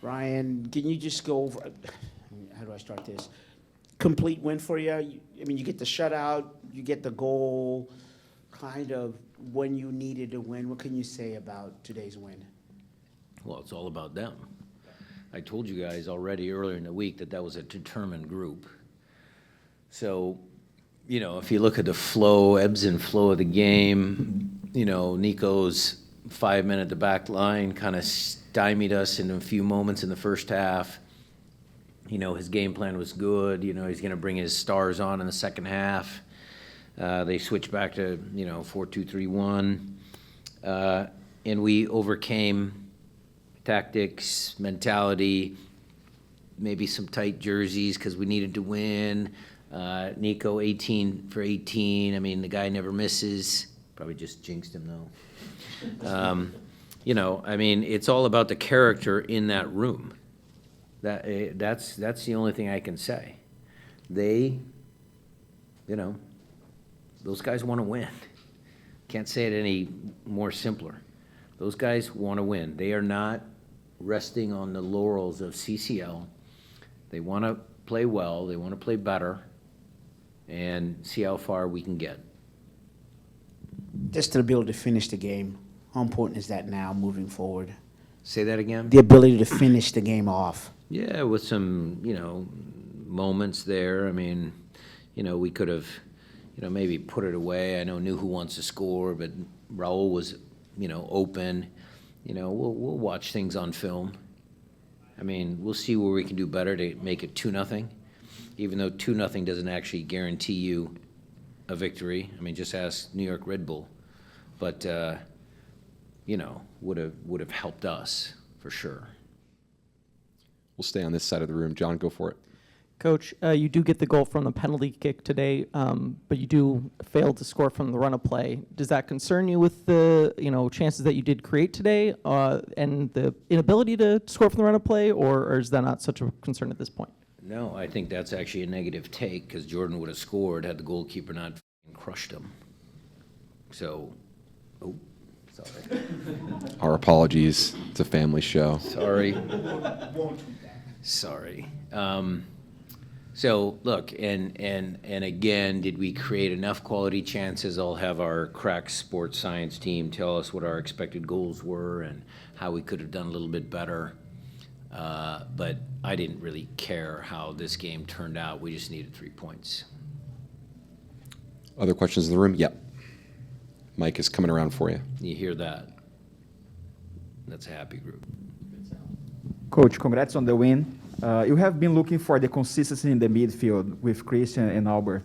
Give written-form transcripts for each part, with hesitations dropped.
Ryan, can you just go over, how do I start this? Complete win for you? I mean, you get the shutout, you get the goal, kind of when you needed to win. What can you say about today's win? Well, it's all about them. I told you guys already earlier in the week that was a determined group. So, if you look at the flow, ebbs and flow of the game, Nico's 5 men at the back line kind of stymied us in a few moments in the first half. His game plan was good. He's going to bring his stars on in the second half. They switched back to, 4-2-3-1. And we overcame tactics, mentality, maybe some tight jerseys because we needed to win. Nico, 18 for 18. I mean, the guy never misses. Probably just jinxed him, though. It's all about the character in that room. That's the only thing I can say. Those guys want to win. Can't say it any more simpler. Those guys want to win. They are not resting on the laurels of CCL. They want to play well. They want to play better and see how far we can get. Just the ability to finish the game. How important is that now moving forward? Say that again? The ability to finish the game off. Yeah, with some, moments there. I mean, we could have, maybe put it away. I knew who wants to score, but Raul was, open. We'll watch things on film. I mean, we'll see where we can do better to make it 2-0, even though 2-0 doesn't actually guarantee you a victory. I mean, just ask New York Red Bull. But, would have helped us for sure. We'll stay on this side of the room. John, go for it. Coach, you do get the goal from the penalty kick today, but you do fail to score from the run of play. Does that concern you with the chances that you did create today and the inability to score from the run of play, or is that not such a concern at this point? No, I think that's actually a negative take because Jordan would have scored had the goalkeeper not crushed him. So, sorry. Our apologies. It's a family show. Sorry. So look, and again, did we create enough quality chances? I'll have our crack sports science team tell us what our expected goals were and how we could have done a little bit better. But I didn't really care how this game turned out. We just needed 3 points. Other questions in the room? Yep. Mike is coming around for you. You hear that? That's a happy group. Coach, congrats on the win. You have been looking for the consistency in the midfield with Christian and Albert.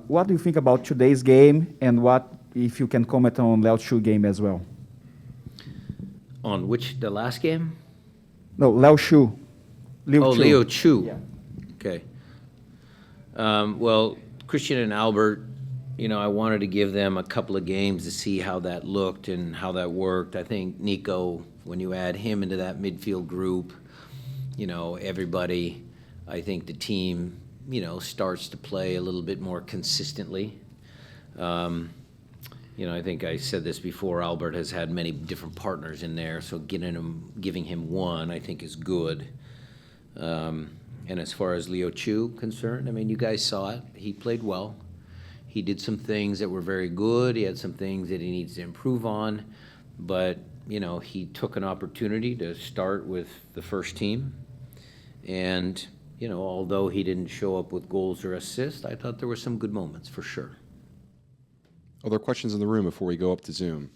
What do you think about today's game, and what, if you can comment on Léo Chu game as well? On the last game? No, Léo Chu. Leo Chu. Yeah. Okay. Well, Christian and Albert, I wanted to give them a couple of games to see how that looked and how that worked. I think Nico, when you add him into that midfield group, everybody, I think the team, starts to play a little bit more consistently. I think I said this before, Albert has had many different partners in there, so giving him one, I think is good. And as far as Leo Chu concerned, you guys saw it. He played well. He did some things that were very good. He had some things that he needs to improve on. But, he took an opportunity to start with the first team. And, although he didn't show up with goals or assists, I thought there were some good moments for sure. Other questions in the room before we go up to Zoom?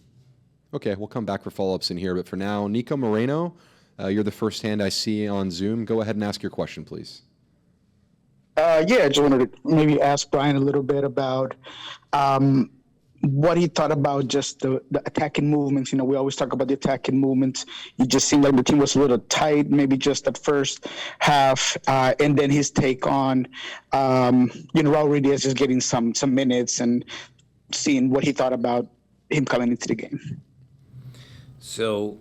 Okay, we'll come back for follow-ups in here. But for now, Nico Moreno, you're the first hand I see on Zoom. Go ahead and ask your question, please. I just wanted to maybe ask Brian a little bit about what he thought about just the attacking movements. We always talk about the attacking movements. It just seemed like the team was a little tight, maybe just at first half, and then his take on, Ruidiaz just getting some minutes and seeing what he thought about him coming into the game. So,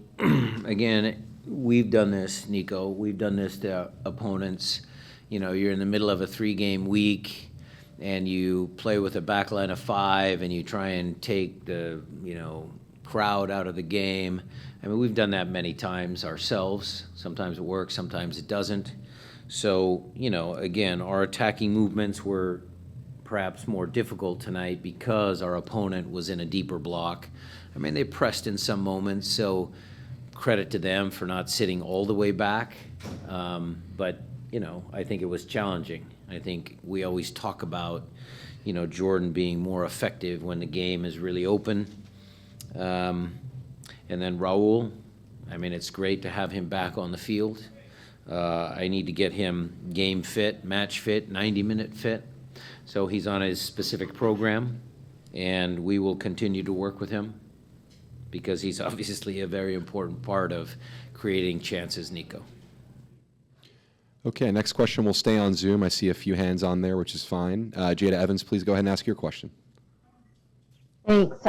again, we've done this, Nico. We've done this to opponents. You're in the middle of a 3-game week, and you play with a back line of 5, and you try and take the, crowd out of the game. I mean, we've done that many times ourselves. Sometimes it works, sometimes it doesn't. So, again, our attacking movements were perhaps more difficult tonight because our opponent was in a deeper block. I mean, they pressed in some moments, so credit to them for not sitting all the way back. But, I think it was challenging. I think we always talk about, Jordan being more effective when the game is really open. And then Raul, I mean, it's great to have him back on the field. I need to get him game fit, match fit, 90-minute fit. So he's on his specific program, and we will continue to work with him because he's obviously a very important part of creating chances, Nico. Okay, next question will stay on Zoom. I see a few hands on there, which is fine. Jada Evans, please go ahead and ask your question. Thanks.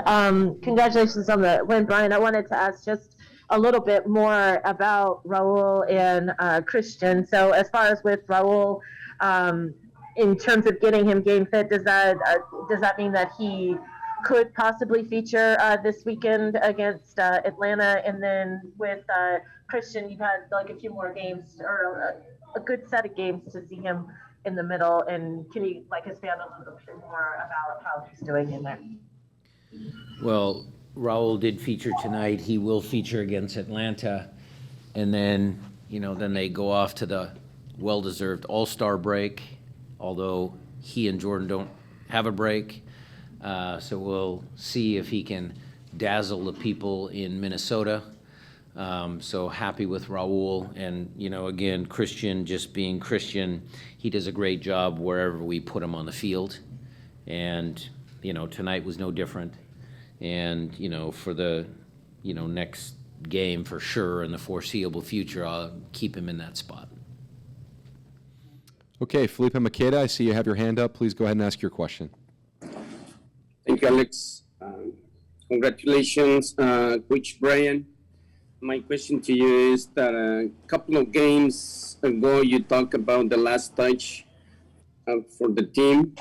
Congratulations on the win, Brian. I wanted to ask just a little bit more about Raul and Christian. So as far as with Raul, in terms of getting him game fit, does that mean that he could possibly feature this weekend against Atlanta? And then with Christian, you've had like a few more games or a good set of games to see him in the middle. And can you expand a little bit more about how he's doing in there? Well, Raul did feature tonight. He will feature against Atlanta. And then, then they go off to the well-deserved All-Star break, although he and Jordan don't have a break. So we'll see if he can dazzle the people in Minnesota. So happy with Raul. And, again, Christian, just being Christian, he does a great job wherever we put him on the field. And, tonight was no different. And, for the, next game for sure in the foreseeable future, I'll keep him in that spot. Okay, Felipe Maqueda, I see you have your hand up. Please go ahead and ask your question. Thank you, Alex. Congratulations, Coach Brian. My question to you is that a couple of games ago, you talked about the last touch for the team.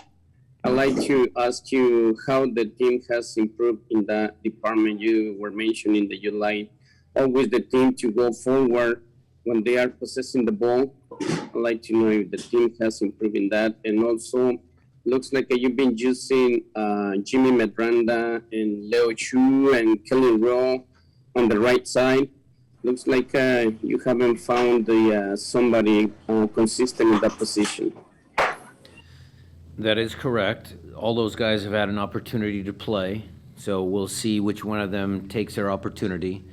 I'd like to ask you how the team has improved in that department. You were mentioning that you like always the team to go forward when they are possessing the ball. I'd like to know if the team has improved in that. And also, looks like you've been using Jimmy Medranda and Leo Chu and Kelly Rowe on the right side. Looks like you haven't found somebody consistent in that position. That is correct. All those guys have had an opportunity to play, so we'll see which one of them takes their opportunity.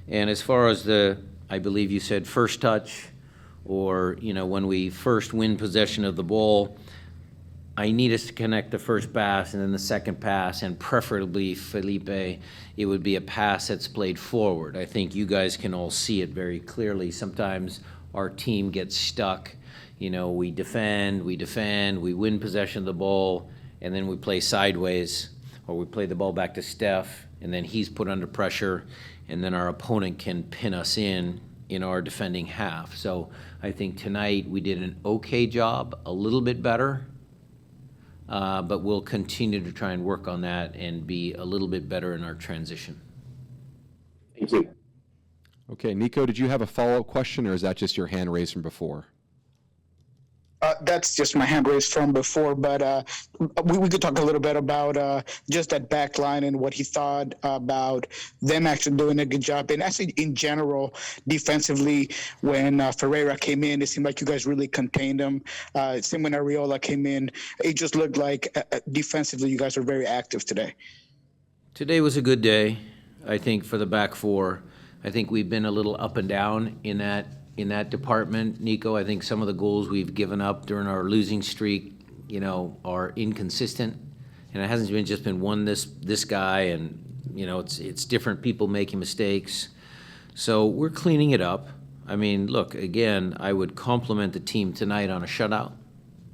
And as far as I believe you said first touch, or, when we first win possession of the ball, I need us to connect the first pass and then the second pass, and preferably, Felipe, it would be a pass that's played forward. I think you guys can all see it very clearly. Sometimes our team gets stuck. We defend, we win possession of the ball, and then we play sideways, or we play the ball back to Steph, and then he's put under pressure, and then our opponent can pin us in our defending half. So I think tonight we did an okay job, a little bit better, but we'll continue to try and work on that and be a little bit better in our transition. Thank you. Okay, Nico, did you have a follow-up question, or is that just your hand raised from before? That's just my hand raised from before, but we could talk a little bit about just that back line and what he thought about them actually doing a good job. And actually, in general, defensively, when Ferreira came in, it seemed like you guys really contained him. Same when Arriola came in. It just looked like defensively you guys were very active today. Today was a good day, I think, for the back four. I think we've been a little up and down in that department, Nico. I think some of the goals we've given up during our losing streak, are inconsistent, and it hasn't just been one this guy, and it's different people making mistakes. So we're cleaning it up. I mean, look, again, I would compliment the team tonight on a shutout.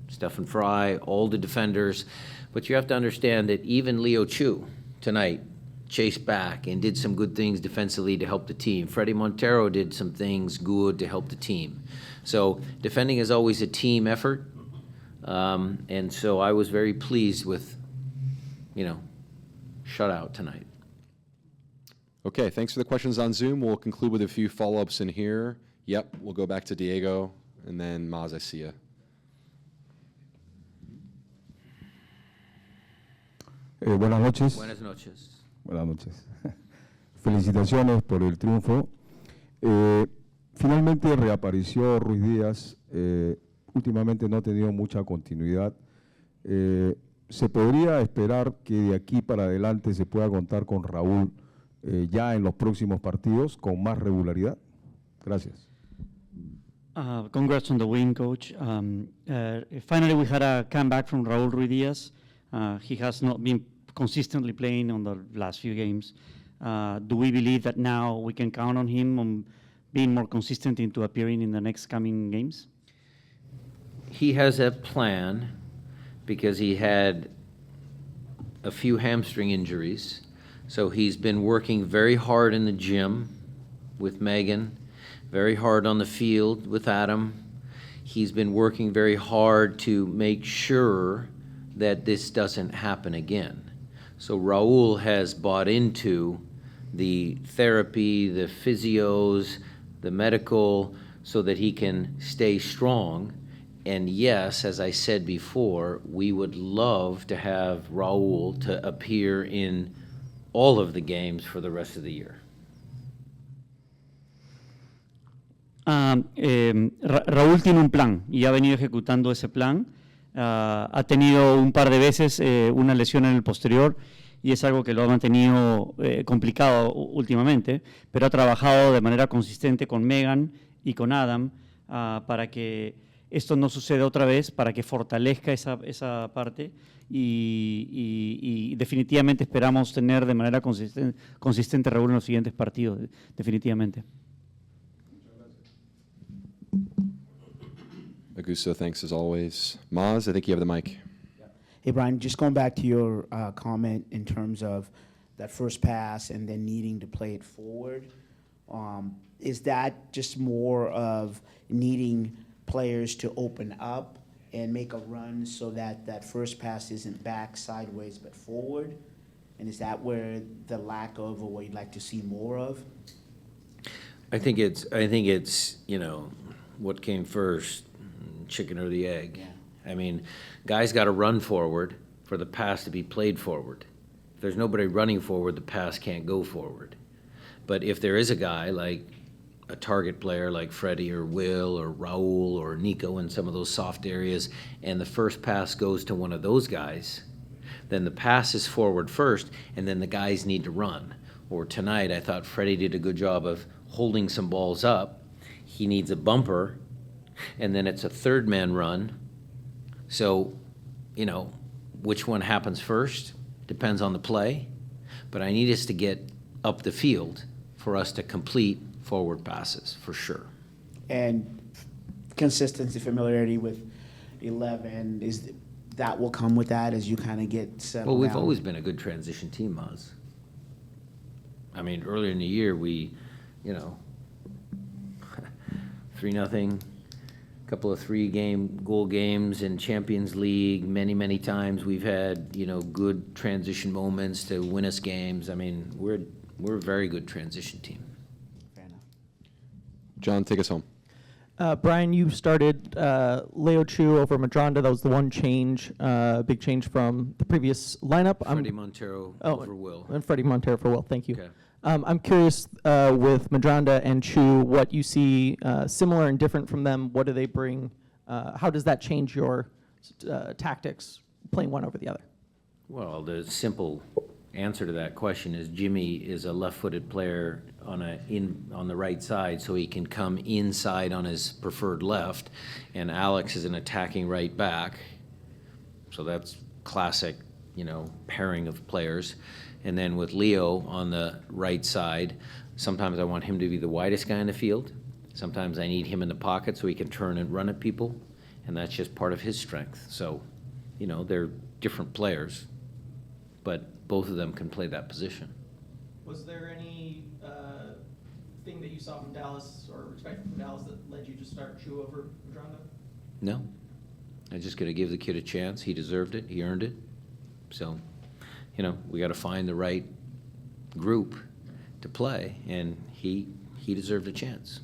Stefan Fry, all the defenders, but you have to understand that even Leo Chu tonight chased back and did some good things defensively to help the team. Freddie Montero did some things good to help the team. So defending is always a team effort. And so I was very pleased with, shutout tonight. Okay, thanks for the questions on Zoom. We'll conclude with a few follow-ups in here. Yep, we'll go back to Diego, and then Maz, I see you. Buenas noches. Buenas noches. Buenas noches. Felicitaciones por el triunfo. Finalmente reapareció Ruidiaz. Últimamente no ha tenido mucha continuidad. ¿Se podría esperar que de aquí para adelante se pueda contar con Raúl ya en los próximos partidos con más regularidad? Gracias. Congrats on the win, Coach. Finally, we had a comeback from Raúl Ruidiaz. He has not been consistently playing on the last few games. Do we believe that now we can count on him on being more consistent into appearing in the next coming games? He has a plan because he had a few hamstring injuries. So he's been working very hard in the gym with Megan, very hard on the field with Adam. He's been working very hard to make sure that this doesn't happen again. So Raúl has bought into the therapy, the physios, the medical, so that he can stay strong. And yes, as I said before, we would love to have Raúl to appear in all of the games for the rest of the year. Raúl tiene un plan y ha venido ejecutando ese plan. Ha tenido un par de veces una lesión en el posterior y es algo que lo ha mantenido complicado últimamente, pero ha trabajado de manera consistente con Megan y con Adam para que esto no suceda otra vez, para que fortalezca esa parte y definitivamente esperamos tener de manera consistente Raúl en los siguientes partidos, definitivamente. Augusto, thanks as always. Maz, I think you have the mic. Hey, Brian, just going back to your comment in terms of that first pass and then needing to play it forward, is that just more of needing players to open up and make a run so that that first pass isn't back sideways but forward? And is that where the lack of, or what you'd like to see more of? I think it's, you know, what came first, chicken or the egg. Yeah. I mean, guys got to run forward for the pass to be played forward. If there's nobody running forward, the pass can't go forward. But if there is a guy like a target player like Freddie or Will or Raul or Nico in some of those soft areas, and the first pass goes to one of those guys, then the pass is forward first, and then the guys need to run. Or tonight, I thought Freddie did a good job of holding some balls up. He needs a bumper, and then it's a third man run. So, you know, which one happens first depends on the play, but I need us to get up the field for us to complete forward passes, for sure. And consistency, familiarity with 11, that will come with that as you kind of get settled Well, we've down? always been a good transition team, Maz. I mean, earlier in the year, we, you know, 3-0, couple of 3-goal games in Champions League. Many times we've had, you know, good transition moments to win us games. I mean, we're a very good transition team. Fair enough. John, take us home. Brian, you started Leo Chu over Madronda. That was the one change, big change from the previous lineup. Freddie Montero over Will. And Freddie Montero for Will, thank you. Okay. I'm curious with Madronda and Chu, what you see similar and different from them. What do they bring? How does that change your tactics, playing one over the other? Well, the simple answer to that question is Jimmy is a left-footed player on the right side, so he can come inside on his preferred left, and Alex is an attacking right back. So that's classic, you know, pairing of players. And then with Leo on the right side, sometimes I want him to be the widest guy in the field. Sometimes I need him in the pocket so he can turn and run at people, and that's just part of his strength. So, you know, they're different players, but both of them can play that position. Was there any thing that you saw from Dallas or expected from Dallas that led you to start Chu over Madronda? No. I'm just going to give the kid a chance. He deserved it. He earned it. So, you know, we got to find the right group to play, and he deserved a chance.